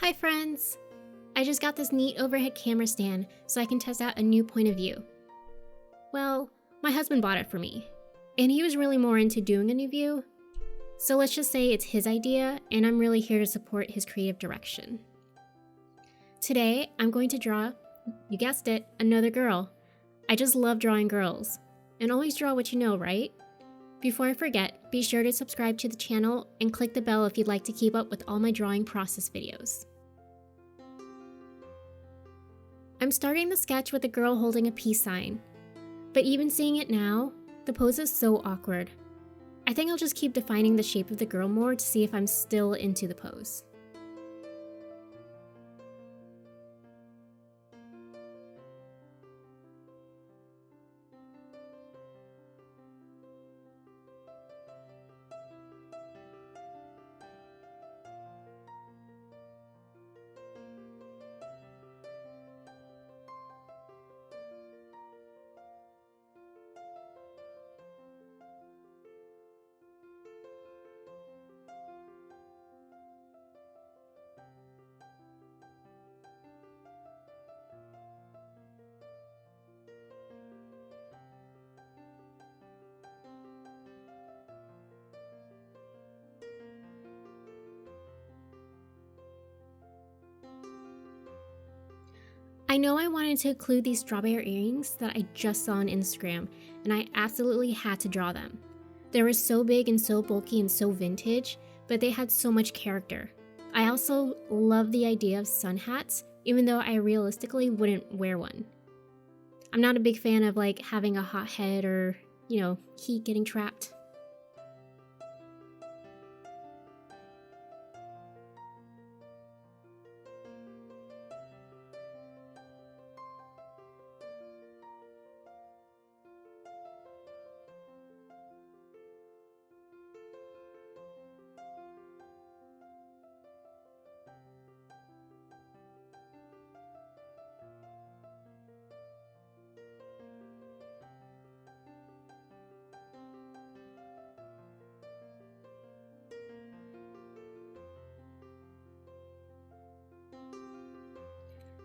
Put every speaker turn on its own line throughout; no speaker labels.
Hi friends! I just got this neat overhead camera stand so I can test out a new point of view. Well, my husband bought it for me, and he was really more into doing a new view, so let's just say it's his idea and I'm really here to support his creative direction. Today, I'm going to draw, you guessed it, another girl. I just love drawing girls, and always draw what you know, right? Before I forget, be sure to subscribe to the channel and click the bell if you'd like to keep up with all my drawing process videos. I'm starting the sketch with a girl holding a peace sign, but even seeing it now, the pose is so awkward. I think I'll just keep defining the shape of the girl more to see if I'm still into the pose. I know I wanted to include these strawberry earrings that I just saw on Instagram, and I absolutely had to draw them. They were so big and so bulky and so vintage, but they had so much character. I also love the idea of sun hats, even though I realistically wouldn't wear one. I'm not a big fan of having a hot head or, heat getting trapped.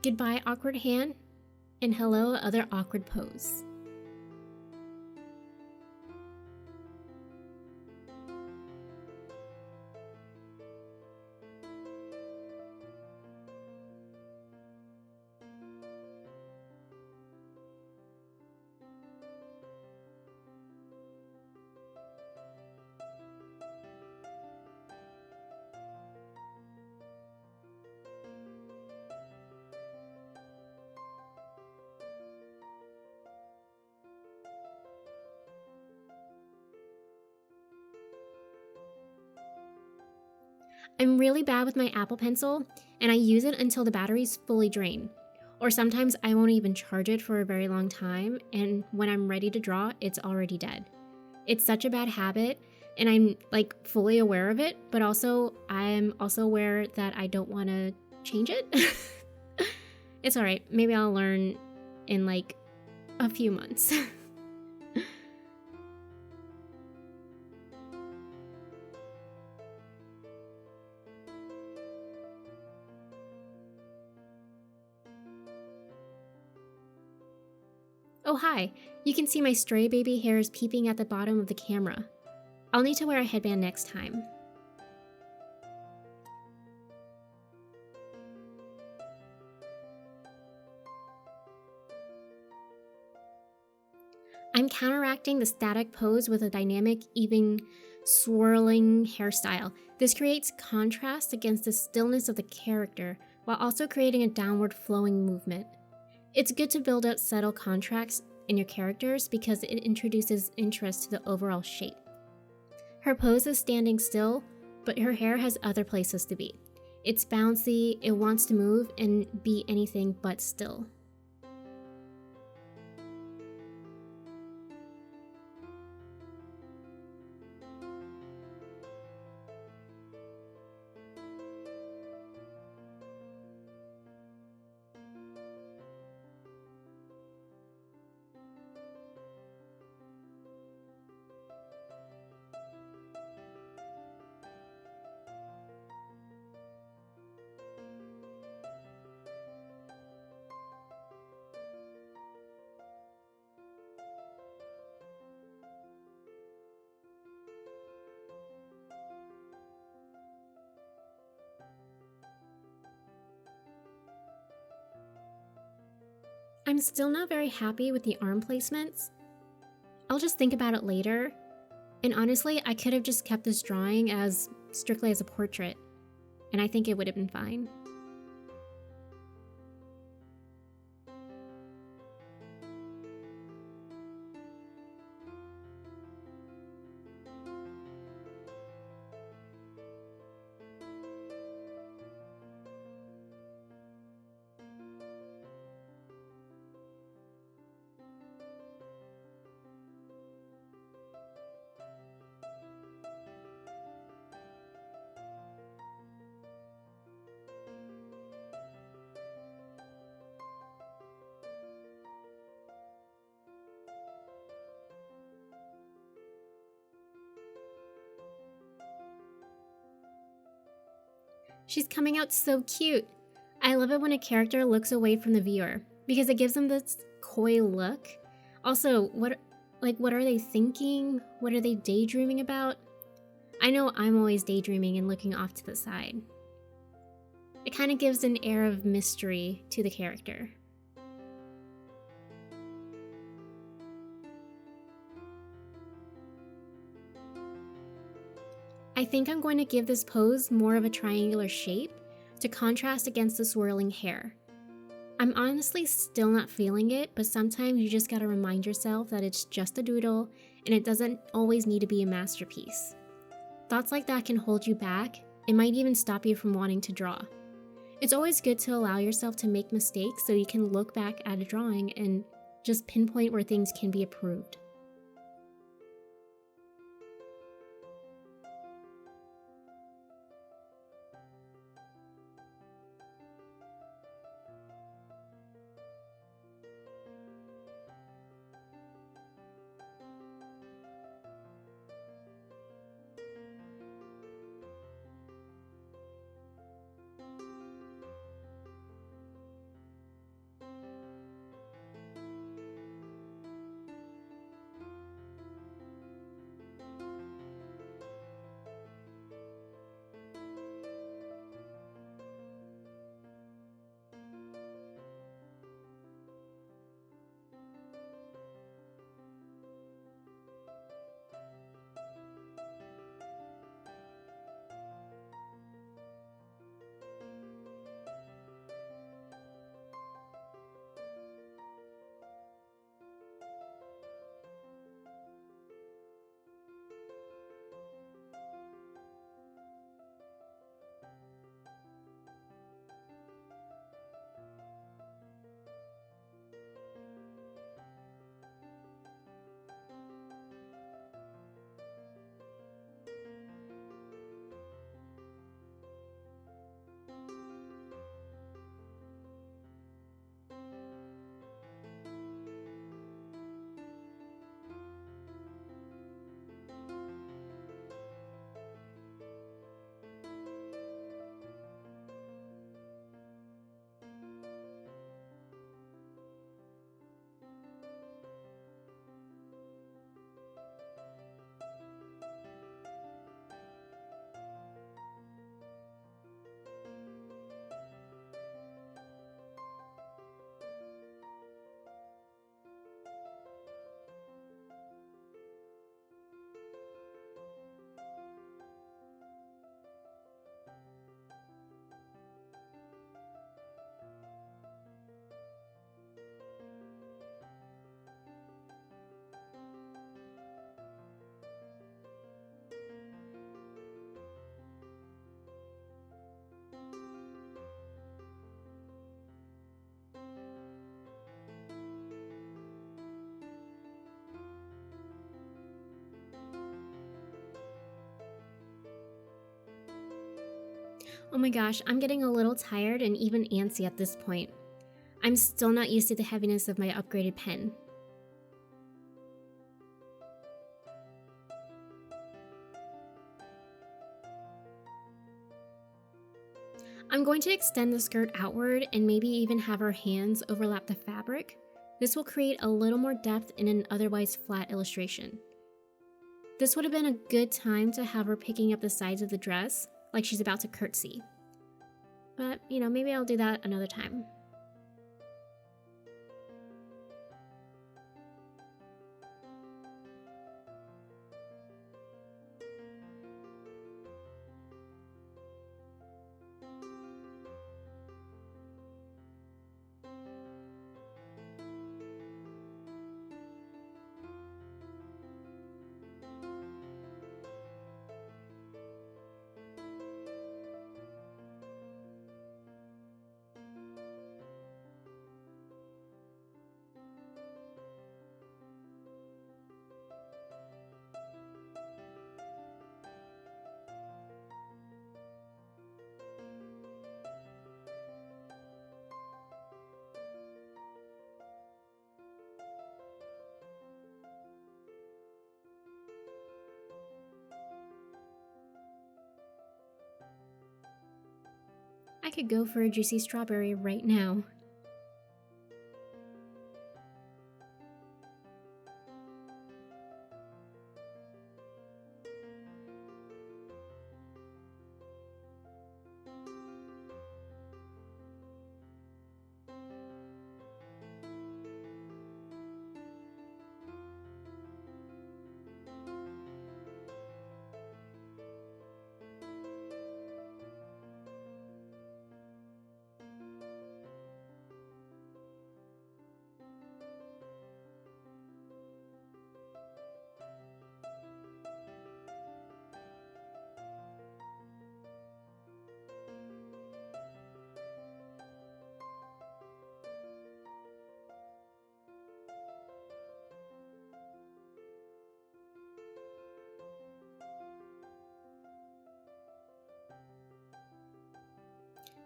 Goodbye, awkward hand, and hello, other awkward pose. I'm really bad with my Apple Pencil, and I use it until the battery's fully drained. Or sometimes I won't even charge it for a very long time, and when I'm ready to draw, it's already dead. It's such a bad habit, and I'm fully aware of it, but I'm also aware that I don't want to change it. It's alright, maybe I'll learn in a few months. Oh hi, you can see my stray baby hairs peeping at the bottom of the camera. I'll need to wear a headband next time. I'm counteracting the static pose with a dynamic, even swirling hairstyle. This creates contrast against the stillness of the character, while also creating a downward flowing movement. It's good to build up subtle contrasts in your characters because it introduces interest to the overall shape. Her pose is standing still, but her hair has other places to be. It's bouncy, it wants to move and be anything but still. I'm still not very happy with the arm placements. I'll just think about it later. And honestly, I could have just kept this drawing as strictly as a portrait, and I think it would have been fine. She's coming out so cute. I love it when a character looks away from the viewer because it gives them this coy look. Also, what are they thinking? What are they daydreaming about? I know I'm always daydreaming and looking off to the side. It kind of gives an air of mystery to the character. I think I'm going to give this pose more of a triangular shape to contrast against the swirling hair. I'm honestly still not feeling it, but sometimes you just gotta remind yourself that it's just a doodle and it doesn't always need to be a masterpiece. Thoughts like that can hold you back. It might even stop you from wanting to draw. It's always good to allow yourself to make mistakes so you can look back at a drawing and just pinpoint where things can be improved. Oh my gosh, I'm getting a little tired and even antsy at this point. I'm still not used to the heaviness of my upgraded pen. I'm going to extend the skirt outward and maybe even have her hands overlap the fabric. This will create a little more depth in an otherwise flat illustration. This would have been a good time to have her picking up the sides of the dress, like she's about to curtsy. But, maybe I'll do that another time. I could go for a juicy strawberry right now.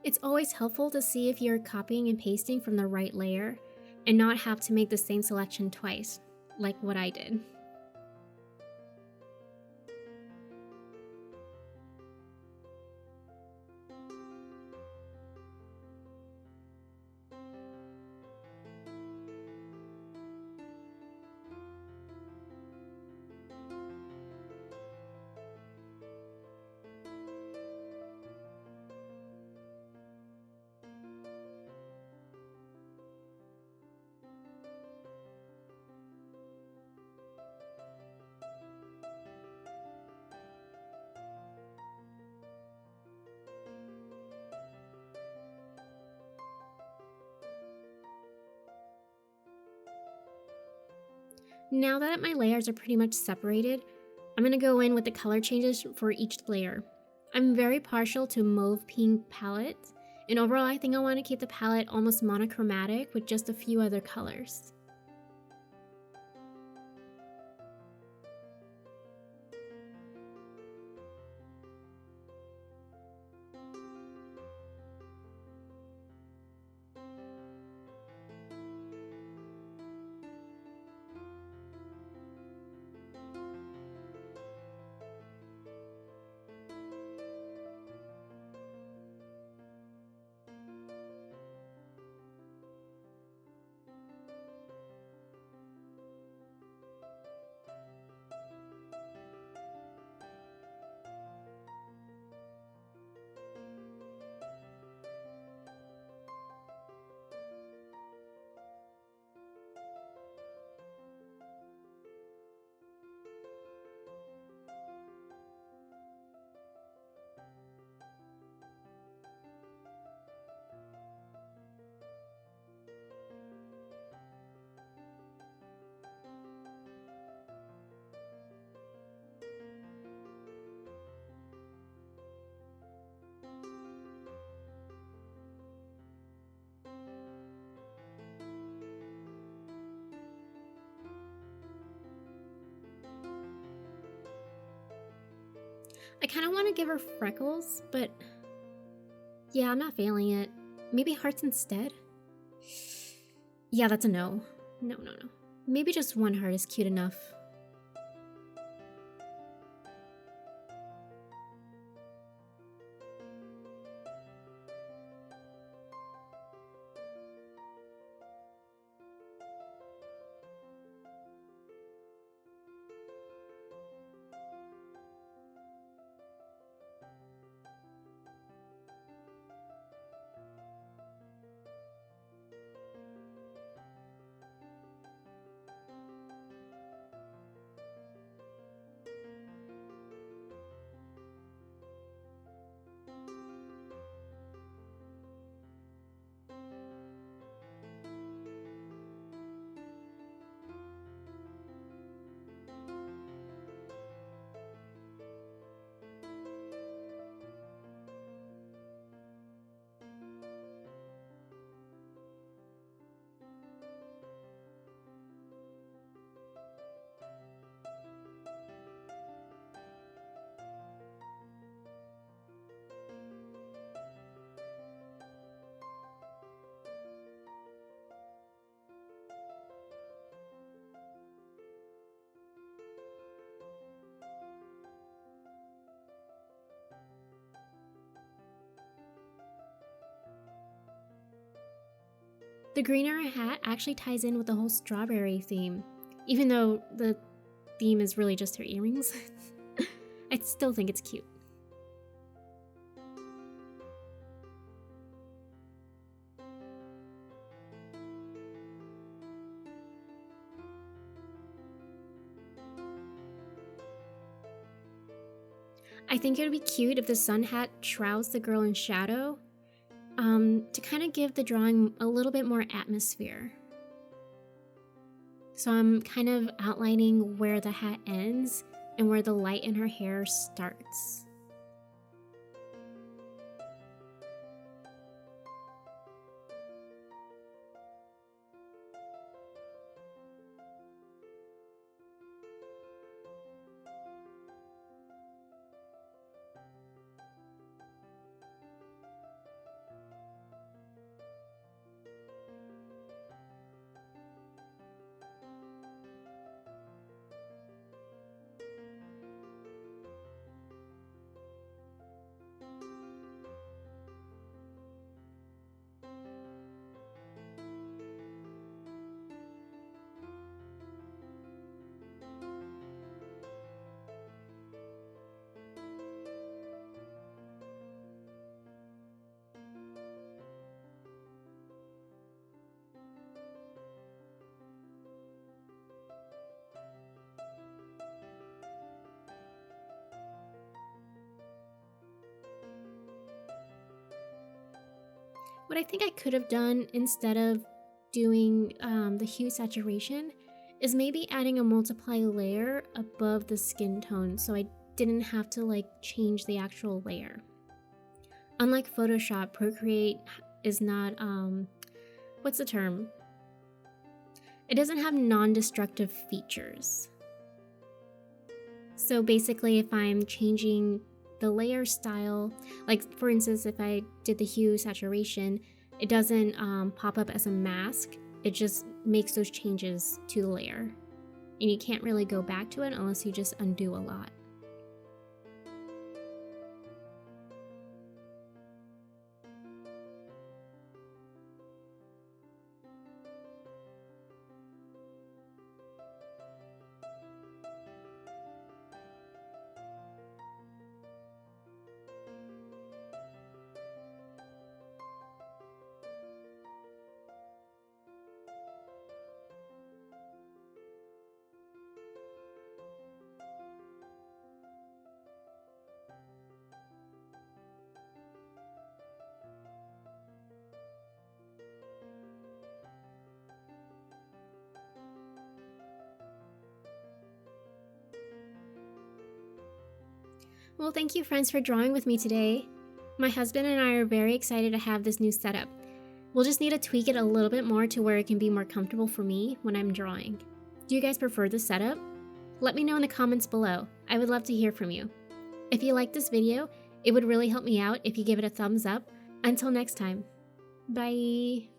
It's always helpful to see if you're copying and pasting from the right layer and not have to make the same selection twice, like what I did. Now that my layers are pretty much separated, I'm going to go in with the color changes for each layer. I'm very partial to mauve pink palettes, and overall I think I want to keep the palette almost monochromatic with just a few other colors. I kind of want to give her freckles, but yeah, I'm not failing it. Maybe hearts instead? Yeah, that's a no. No. Maybe just one heart is cute enough. The green on her hat actually ties in with the whole strawberry theme, even though the theme is really just her earrings. I still think it's cute. I think it would be cute if the sun hat shrouds the girl in shadow, to kind of give the drawing a little bit more atmosphere. So I'm kind of outlining where the hat ends and where the light in her hair starts. What I think I could have done instead of doing the hue saturation is maybe adding a multiply layer above the skin tone so I didn't have to like change the actual layer. Unlike Photoshop, Procreate is not, what's the term? It doesn't have non-destructive features. So basically if I'm changing the layer style, like for instance if I did the hue saturation, it doesn't pop up as a mask, it just makes those changes to the layer. And you can't really go back to it unless you just undo a lot. Well, thank you friends for drawing with me today. My husband and I are very excited to have this new setup. We'll just need to tweak it a little bit more to where it can be more comfortable for me when I'm drawing. Do you guys prefer this setup? Let me know in the comments below. I would love to hear from you. If you liked this video, it would really help me out if you give it a thumbs up. Until next time, bye!